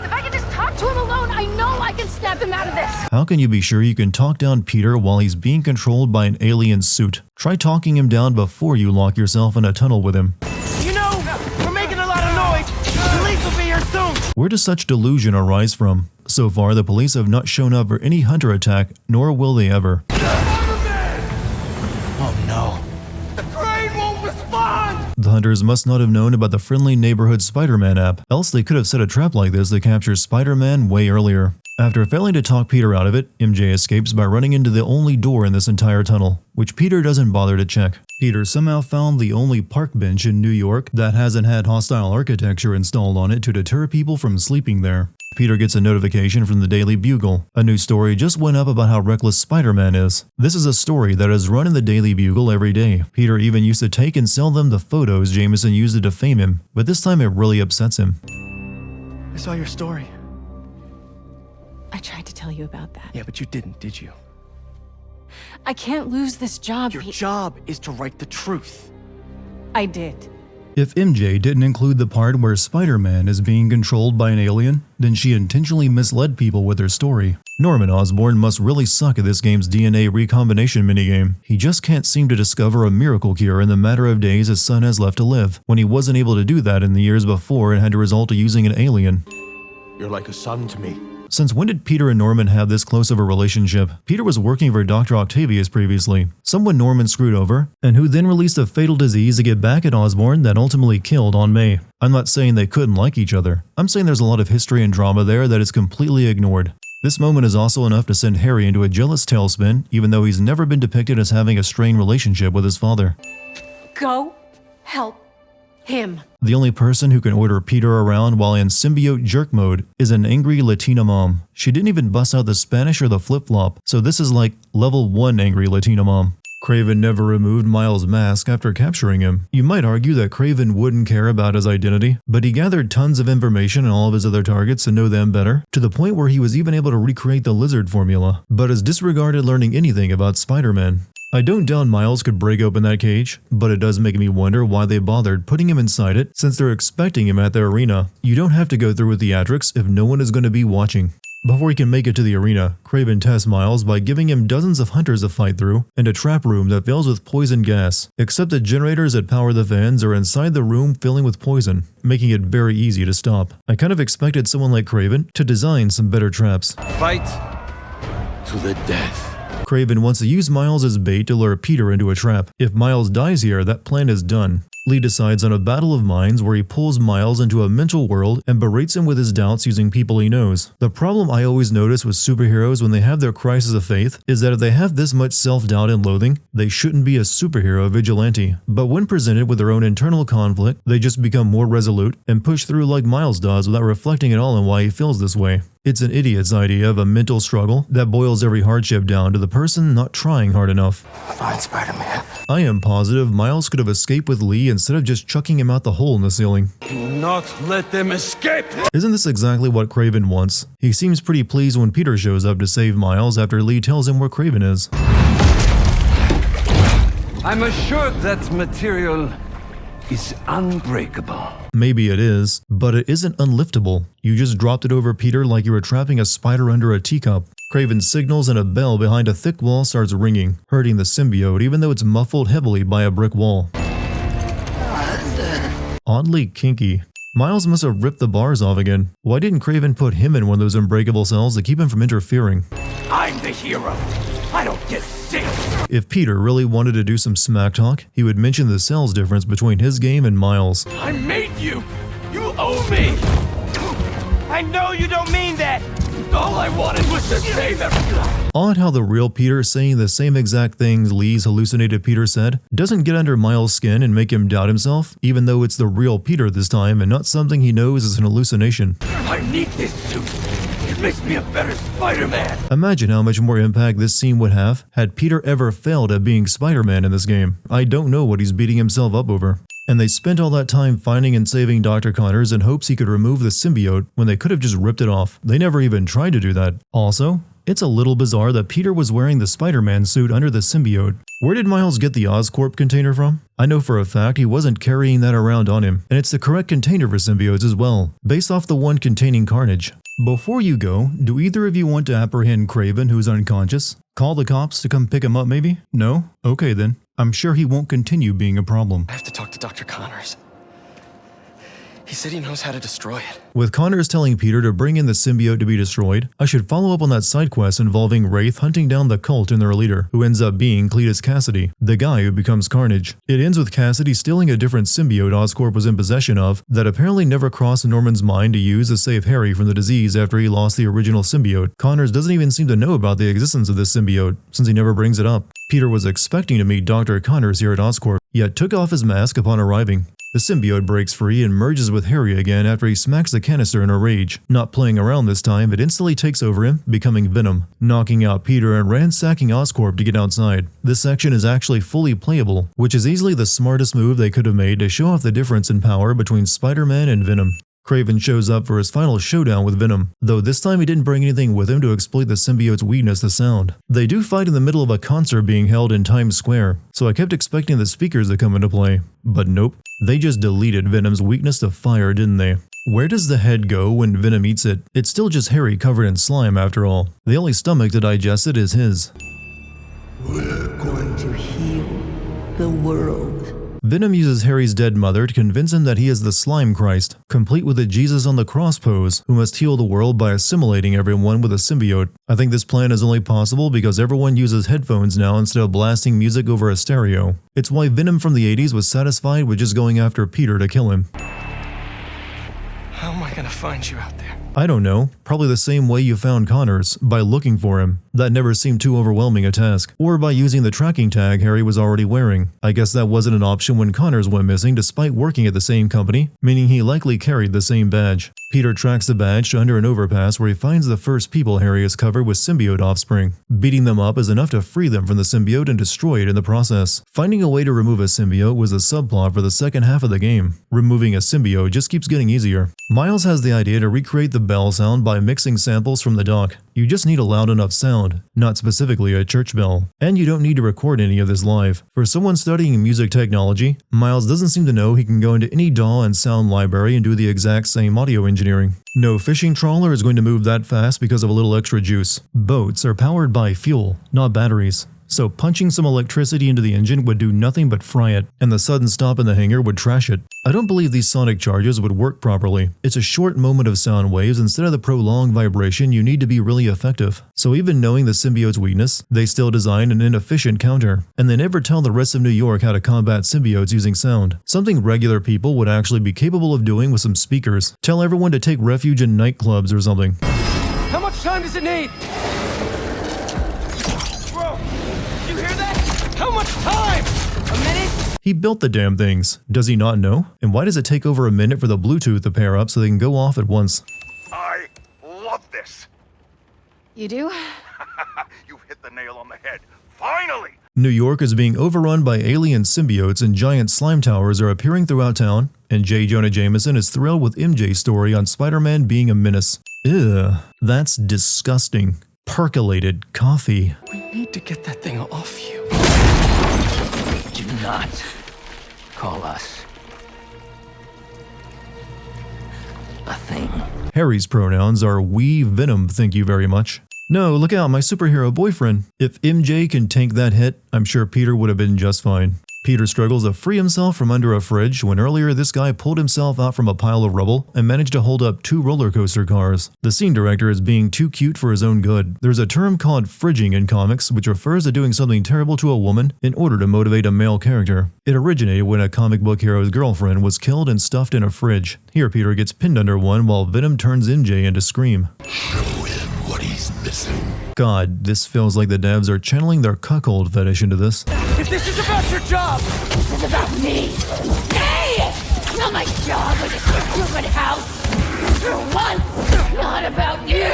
If I can just talk to him alone, I know I can snap him out of this. How can you be sure you can talk down Peter while he's being controlled by an alien suit? Try talking him down before you lock yourself in a tunnel with him. You know, we're making a lot of noise. Police will be here soon. Where does such delusion arise from? So far, the police have not shown up for any hunter attack, nor will they ever. Oh no. The crane won't respond. The hunters must not have known about the friendly neighborhood Spider-Man app, else they could have set a trap like this to capture Spider-Man way earlier. After failing to talk Peter out of it, MJ escapes by running into the only door in this entire tunnel, which Peter doesn't bother to check. Peter somehow found the only park bench in New York that hasn't had hostile architecture installed on it to deter people from sleeping there. Peter gets a notification from the Daily Bugle. A new story just went up about how reckless Spider-Man is. This is a story that is run in the Daily Bugle every day. Peter even used to take and sell them the photos Jameson used to defame him, but this time it really upsets him. I saw your story. I tried to tell you about that. Yeah, but you didn't, did you? I can't lose this job. Your job is to write the truth. I did. If MJ didn't include the part where Spider-Man is being controlled by an alien, then she intentionally misled people with her story. Norman Osborn must really suck at this game's DNA recombination minigame. He just can't seem to discover a miracle cure in the matter of days his son has left to live, when he wasn't able to do that in the years before and had to resort to using an alien. You're like a son to me. Since when did Peter and Norman have this close of a relationship? Peter was working for Dr. Octavius previously, someone Norman screwed over, and who then released a fatal disease to get back at Osborn that ultimately killed Aunt May. I'm not saying they couldn't like each other. I'm saying there's a lot of history and drama there that is completely ignored. This moment is also enough to send Harry into a jealous tailspin, even though he's never been depicted as having a strained relationship with his father. Go help him. The only person who can order Peter around while in symbiote jerk mode is an angry Latina mom. She didn't even bust out the Spanish or the flip-flop, so this is like level 1 angry Latina mom. Kraven never removed Miles' mask after capturing him. You might argue that Kraven wouldn't care about his identity, but he gathered tons of information on all of his other targets to know them better, to the point where he was even able to recreate the lizard formula, but has disregarded learning anything about Spider-Man. I don't doubt Miles could break open that cage, but it does make me wonder why they bothered putting him inside it since they're expecting him at the arena. You don't have to go through with theatrics if no one is going to be watching. Before he can make it to the arena, Kraven tests Miles by giving him dozens of hunters to fight through and a trap room that fills with poison gas, except the generators that power the fans are inside the room filling with poison, making it very easy to stop. I kind of expected someone like Kraven to design some better traps. Fight to the death. Kraven wants to use Miles as bait to lure Peter into a trap. If Miles dies here, that plan is done. Lee decides on a battle of minds where he pulls Miles into a mental world and berates him with his doubts using people he knows. The problem I always notice with superheroes when they have their crisis of faith is that if they have this much self-doubt and loathing, they shouldn't be a superhero vigilante. But when presented with their own internal conflict, they just become more resolute and push through like Miles does without reflecting at all on why he feels this way. It's an idiot's idea of a mental struggle that boils every hardship down to the person not trying hard enough. Fine, Spider-Man. I am positive Miles could have escaped with Lee instead of just chucking him out the hole in the ceiling. Do not let them escape! Isn't this exactly what Kraven wants? He seems pretty pleased when Peter shows up to save Miles after Lee tells him where Kraven is. I'm assured that material is unbreakable. Maybe it is, but it isn't unliftable. You just dropped it over Peter like you were trapping a spider under a teacup. Kraven signals and a bell behind a thick wall starts ringing, hurting the symbiote even though it's muffled heavily by a brick wall. Oddly kinky. Miles must have ripped the bars off again. Why didn't Kraven put him in one of those unbreakable cells to keep him from interfering? I'm the hero. I don't get sick. If Peter really wanted to do some smack talk, he would mention the cells difference between his game and Miles. I made you. You owe me. I know you don't mean that. All I wanted was to save everyone. Odd how the real Peter saying the same exact things Lee's hallucinated Peter said doesn't get under Miles' skin and make him doubt himself, even though it's the real Peter this time and not something he knows is an hallucination. I need this suit. It makes me a better Spider-Man. Imagine how much more impact this scene would have had Peter ever failed at being Spider-Man in this game. I don't know what he's beating himself up over. And they spent all that time finding and saving Dr. Connors in hopes he could remove the symbiote when they could have just ripped it off. They never even tried to do that. Also, it's a little bizarre that Peter was wearing the Spider-Man suit under the symbiote. Where did Miles get the Oscorp container from? I know for a fact he wasn't carrying that around on him, and it's the correct container for symbiotes as well, based off the one containing Carnage. Before you go, do either of you want to apprehend Kraven, who's unconscious? Call the cops to come pick him up maybe? No? Okay then. I'm sure he won't continue being a problem. I have to talk to Dr. Connors. He said he knows how to destroy it. With Connors telling Peter to bring in the symbiote to be destroyed, I should follow up on that side quest involving Wraith hunting down the cult and their leader, who ends up being Cletus Cassidy, the guy who becomes Carnage. It ends with Cassidy stealing a different symbiote Oscorp was in possession of that apparently never crossed Norman's mind to use to save Harry from the disease after he lost the original symbiote. Connors doesn't even seem to know about the existence of this symbiote, since he never brings it up. Peter was expecting to meet Dr. Connors here at Oscorp, yet took off his mask upon arriving. The symbiote breaks free and merges with Harry again after he smacks the canister in a rage. Not playing around this time, it instantly takes over him, becoming Venom, knocking out Peter and ransacking Oscorp to get outside. This section is actually fully playable, which is easily the smartest move they could have made to show off the difference in power between Spider-Man and Venom. Kraven shows up for his final showdown with Venom, though this time he didn't bring anything with him to exploit the symbiote's weakness to sound. They do fight in the middle of a concert being held in Times Square, so I kept expecting the speakers to come into play. But nope, they just deleted Venom's weakness to fire, didn't they? Where does the head go when Venom eats it? It's still just Harry covered in slime after all. The only stomach to digest it is his. We're going to heal the world. Venom uses Harry's dead mother to convince him that he is the Slime Christ, complete with a Jesus on the cross pose, who must heal the world by assimilating everyone with a symbiote. I think this plan is only possible because everyone uses headphones now instead of blasting music over a stereo. It's why Venom from the 80s was satisfied with just going after Peter to kill him. How am I gonna find you out there? I don't know, probably the same way you found Connors, by looking for him. That never seemed too overwhelming a task. Or by using the tracking tag Harry was already wearing. I guess that wasn't an option when Connors went missing despite working at the same company, meaning he likely carried the same badge. Peter tracks the badge to under an overpass where he finds the first people Harry has covered with symbiote offspring. Beating them up is enough to free them from the symbiote and destroy it in the process. Finding a way to remove a symbiote was a subplot for the second half of the game. Removing a symbiote just keeps getting easier. Miles has the idea to recreate the bell sound by mixing samples from the dock. You just need a loud enough sound, not specifically a church bell. And you don't need to record any of this live. For someone studying music technology, Miles doesn't seem to know he can go into any DAW and sound library and do the exact same audio engineering. No fishing trawler is going to move that fast because of a little extra juice. Boats are powered by fuel, not batteries. So punching some electricity into the engine would do nothing but fry it, and the sudden stop in the hangar would trash it. I don't believe these sonic charges would work properly. It's a short moment of sound waves instead of the prolonged vibration you need to be really effective. So even knowing the symbiote's weakness, they still design an inefficient counter. And they never tell the rest of New York how to combat symbiotes using sound. Something regular people would actually be capable of doing with some speakers. Tell everyone to take refuge in nightclubs or something. How much time does it need? How much time? A minute? He built the damn things. Does he not know? And why does it take over a minute for the Bluetooth to pair up so they can go off at once? I love this. You do? You've hit the nail on the head. Finally! New York is being overrun by alien symbiotes and giant slime towers are appearing throughout town, and J. Jonah Jameson is thrilled with MJ's story on Spider-Man being a menace. Ew, that's disgusting. Percolated coffee. We need to get that thing off you. Do not call us a thing. Harry's pronouns are we Venom, thank you very much. No, look out, my superhero boyfriend. If MJ can tank that hit, I'm sure Peter would have been just fine. Peter struggles to free himself from under a fridge when earlier this guy pulled himself out from a pile of rubble and managed to hold up 2 roller coaster cars. The scene director is being too cute for his own good. There's a term called fridging in comics which refers to doing something terrible to a woman in order to motivate a male character. It originated when a comic book hero's girlfriend was killed and stuffed in a fridge. Here Peter gets pinned under one while Venom turns MJ into Scream. Show him what he's missing. God, this feels like the devs are channeling their cuckold fetish into this. If this is about your job, This is about me. Hey! Not my job or this stupid house. Not about you!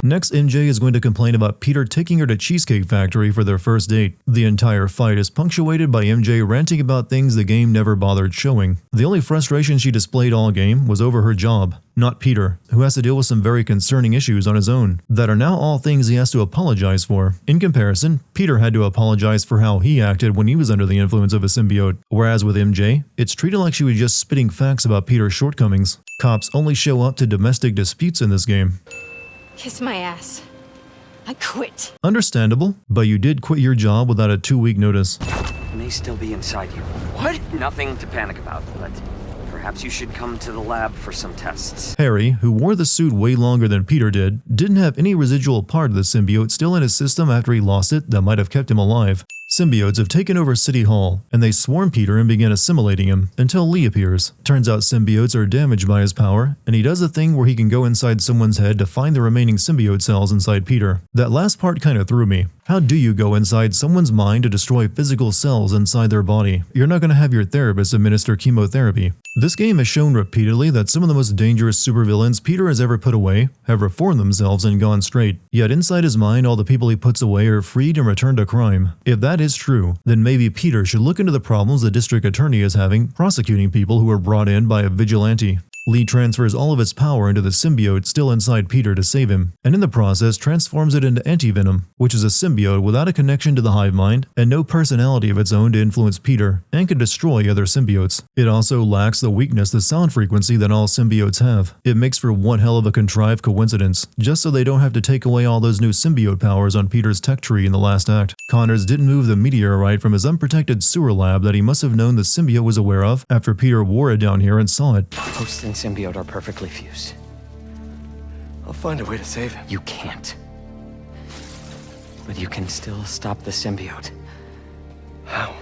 Next, MJ is going to complain about Peter taking her to Cheesecake Factory for their first date. The entire fight is punctuated by MJ ranting about things the game never bothered showing. The only frustration she displayed all game was over her job, not Peter, who has to deal with some very concerning issues on his own, that are now all things he has to apologize for. In comparison, Peter had to apologize for how he acted when he was under the influence of a symbiote, whereas with MJ, it's treated like she was just spitting facts about Peter's shortcomings. Cops only show up to domestic disputes in this game. Kiss my ass. I quit. Understandable, but you did quit your job without a 2-week notice. It may still be inside you. What? Nothing to panic about, but perhaps you should come to the lab for some tests. Harry, who wore the suit way longer than Peter did, didn't have any residual part of the symbiote still in his system after he lost it that might have kept him alive. Symbiotes have taken over City Hall, and they swarm Peter and begin assimilating him, until Lee appears. Turns out symbiotes are damaged by his power, and he does a thing where he can go inside someone's head to find the remaining symbiote cells inside Peter. That last part kinda threw me. How do you go inside someone's mind to destroy physical cells inside their body? You're not gonna have your therapist administer chemotherapy. This game has shown repeatedly that some of the most dangerous supervillains Peter has ever put away have reformed themselves and gone straight. Yet inside his mind, all the people he puts away are freed and returned to crime. If that is true, then maybe Peter should look into the problems the district attorney is having prosecuting people who were brought in by a vigilante. Lee transfers all of its power into the symbiote still inside Peter to save him, and in the process transforms it into Anti-venom, which is a symbiote without a connection to the hive mind and no personality of its own to influence Peter, and can destroy other symbiotes. It also lacks the weakness the sound frequency that all symbiotes have. It makes for one hell of a contrived coincidence, just so they don't have to take away all those new symbiote powers on Peter's tech tree in the last act. Connors didn't move the meteorite from his unprotected sewer lab that he must have known the symbiote was aware of after Peter wore it down here and saw it. Host and symbiote are perfectly fused. I'll find a way to save him. You can't. But you can still stop the symbiote. How?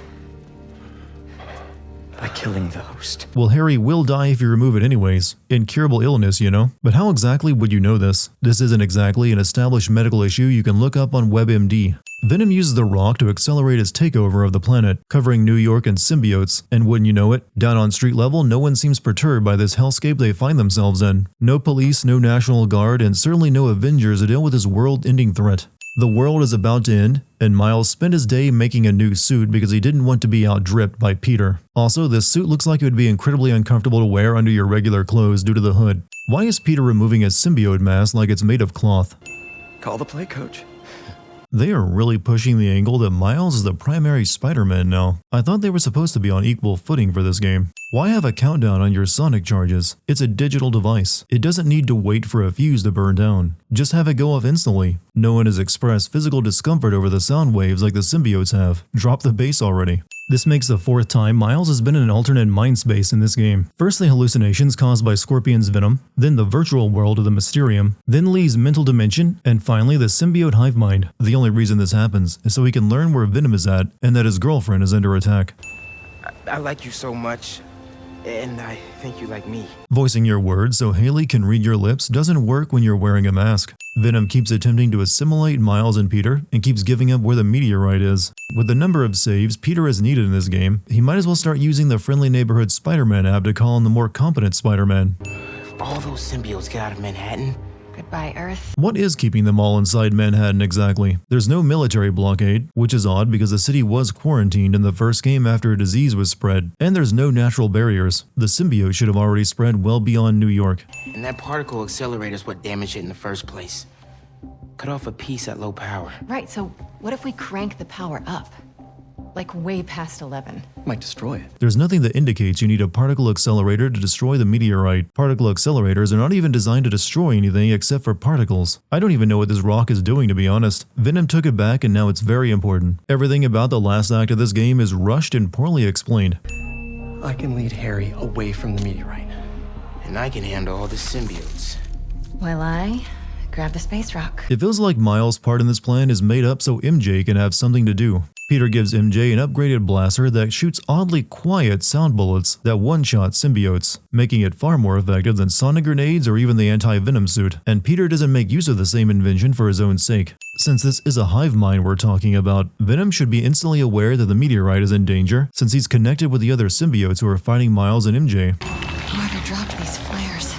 By killing the host. Well, Harry will die if you remove it anyways. Incurable illness, you know. But how exactly would you know this? This isn't exactly an established medical issue you can look up on WebMD. Venom uses the rock to accelerate its takeover of the planet, covering New York and symbiotes, and wouldn't you know it, down on street level no one seems perturbed by this hellscape they find themselves in. No police, no National Guard, and certainly no Avengers to deal with this world-ending threat. The world is about to end, and Miles spent his day making a new suit because he didn't want to be out-dripped by Peter. Also, this suit looks like it would be incredibly uncomfortable to wear under your regular clothes due to the hood. Why is Peter removing his symbiote mask like it's made of cloth? Call the play, coach. They are really pushing the angle that Miles is the primary Spider-Man now. I thought they were supposed to be on equal footing for this game. Why have a countdown on your Sonic charges? It's a digital device. It doesn't need to wait for a fuse to burn down. Just have it go off instantly. No one has expressed physical discomfort over the sound waves like the symbiotes have. Drop the bass already. This makes the 4th time Miles has been in an alternate mind space in this game. First the hallucinations caused by Scorpion's venom, then the virtual world of the Mysterium, then Lee's mental dimension, and finally the symbiote hive mind. The only reason this happens is so he can learn where Venom is at and that his girlfriend is under attack. I like you so much, and I think you like me. Voicing your words so Haley can read your lips doesn't work when you're wearing a mask. Venom keeps attempting to assimilate Miles and Peter and keeps giving up where the meteorite is. With the number of saves Peter has needed in this game, he might as well start using the friendly neighborhood Spider-Man app to call in the more competent Spider-Man. If all those symbiotes get out of Manhattan, Goodbye, Earth. What is keeping them all inside Manhattan exactly? There's no military blockade, which is odd because the city was quarantined in the first game after a disease was spread, and there's no natural barriers. The symbiote should have already spread well beyond New York. and that particle accelerator is what damaged it in the first place. Cut off a piece at low power. Right, so what if we crank the power up? Like way past 11. Might destroy it. There's nothing that indicates you need a particle accelerator to destroy the meteorite. Particle accelerators are not even designed to destroy anything except for particles. I don't even know what this rock is doing, to be honest. Venom took it back and now it's very important. Everything about the last act of this game is rushed and poorly explained. I can lead Harry away from the meteorite. And I can handle all the symbiotes. While I grab the space rock. It feels like Miles' part in this plan is made up so MJ can have something to do. Peter gives MJ an upgraded blaster that shoots oddly quiet sound bullets that one-shot symbiotes, making it far more effective than sonic grenades or even the anti-venom suit, and Peter doesn't make use of the same invention for his own sake. Since this is a hive mind we're talking about, Venom should be instantly aware that the meteorite is in danger since he's connected with the other symbiotes who are fighting Miles and MJ. Whoever dropped these flares.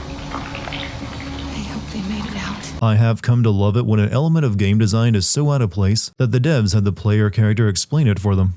I have come to love it when an element of game design is so out of place that the devs had the player character explain it for them.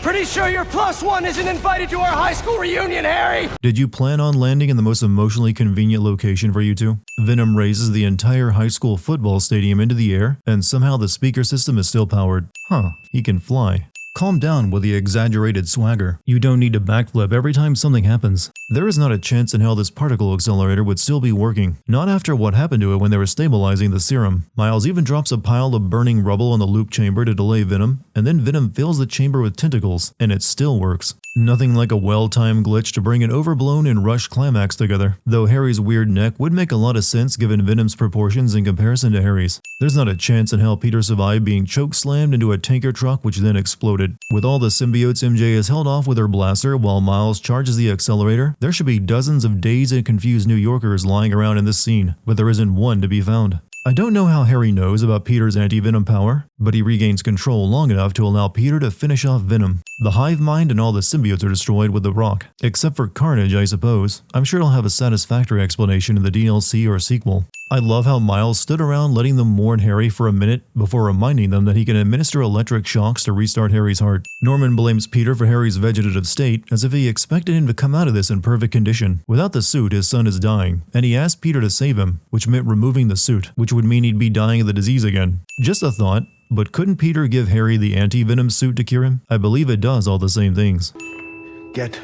Pretty sure your +1 isn't invited to our high school reunion, Harry! Did you plan on landing in the most emotionally convenient location for you two? Venom raises the entire high school football stadium into the air, and somehow the speaker system is still powered. Huh, he can fly. Calm down with the exaggerated swagger. You don't need to backflip every time something happens. There is not a chance in hell this particle accelerator would still be working. Not after what happened to it when they were stabilizing the serum. Miles even drops a pile of burning rubble on the loop chamber to delay Venom, and then Venom fills the chamber with tentacles, and it still works. Nothing like a well-timed glitch to bring an overblown and rushed climax together, though Harry's weird neck would make a lot of sense given Venom's proportions in comparison to Harry's. There's not a chance in hell Peter survived being choke-slammed into a tanker truck which then exploded. With all the symbiotes, MJ is held off with her blaster while Miles charges the accelerator. There should be dozens of dazed and confused New Yorkers lying around in this scene, but there isn't one to be found. I don't know how Harry knows about Peter's anti-venom power, but he regains control long enough to allow Peter to finish off Venom. The hive mind and all the symbiotes are destroyed with the rock, except for Carnage, I suppose. I'm sure he'll have a satisfactory explanation in the DLC or sequel. I love how Miles stood around letting them warn Harry for a minute before reminding them that he can administer electric shocks to restart Harry's heart. Norman blames Peter for Harry's vegetative state as if he expected him to come out of this in perfect condition. Without the suit, his son is dying, and he asked Peter to save him, which meant removing the suit, which would mean he'd be dying of the disease again. Just a thought, but couldn't Peter give Harry the anti-venom suit to cure him? I believe it does all the same things. Get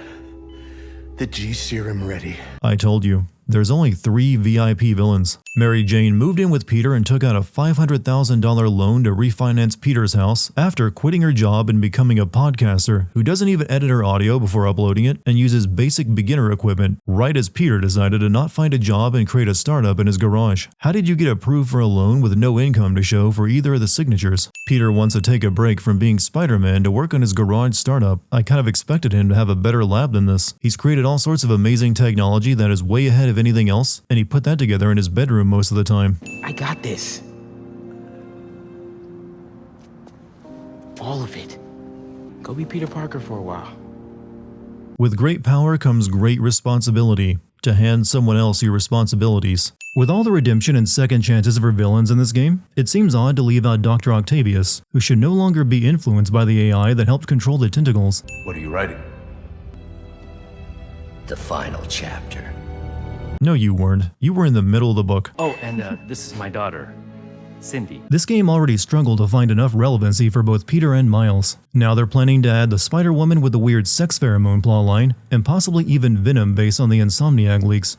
the G-Serum ready. I told you. There's only 3 VIP villains. Mary Jane moved in with Peter and took out a $500,000 loan to refinance Peter's house after quitting her job and becoming a podcaster who doesn't even edit her audio before uploading it and uses basic beginner equipment right as Peter decided to not find a job and create a startup in his garage. How did you get approved for a loan with no income to show for either of the signatures? Peter wants to take a break from being Spider-Man to work on his garage startup. I kind of expected him to have a better lab than this. He's created all sorts of amazing technology that is way ahead of anything else, and he put that together in his bedroom most of the time. I got this. All of it. Go be Peter Parker for a while. With great power comes great responsibility. To hand someone else your responsibilities. With all the redemption and second chances for villains in this game, it seems odd to leave out Dr. Octavius, who should no longer be influenced by the AI that helped control the tentacles. What are you writing? The final chapter. No, you weren't. You were in the middle of the book. Oh, and this is my daughter, Cindy. This game already struggled to find enough relevancy for both Peter and Miles. Now they're planning to add the Spider-Woman with the weird sex pheromone plotline, and possibly even Venom based on the Insomniac leaks.